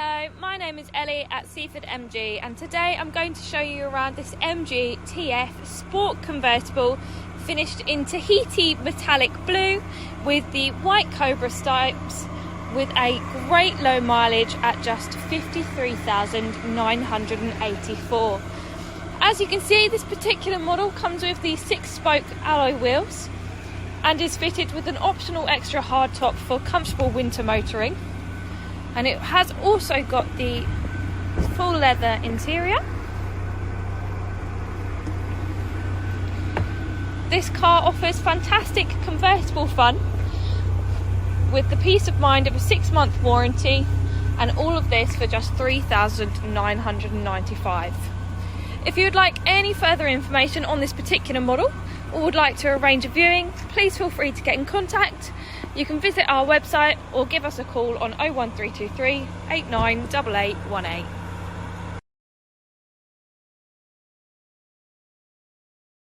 Hello, my name is Ellie at Seaford MG, and today I'm going to show you around this MG TF Sport convertible finished in Tahiti metallic blue with the white Cobra stripes with a great low mileage at just 53,984. As you can see, this particular model comes with the 6-spoke alloy wheels and is fitted with an optional extra hardtop for comfortable winter motoring. And it has also got the full leather interior. This car offers fantastic convertible fun with the peace of mind of a 6-month warranty, and all of this for just $3,995. If you would like any further information on this particular model or would like to arrange a viewing, please feel free to get in contact. You can visit our website or give us a call on 01323 898818.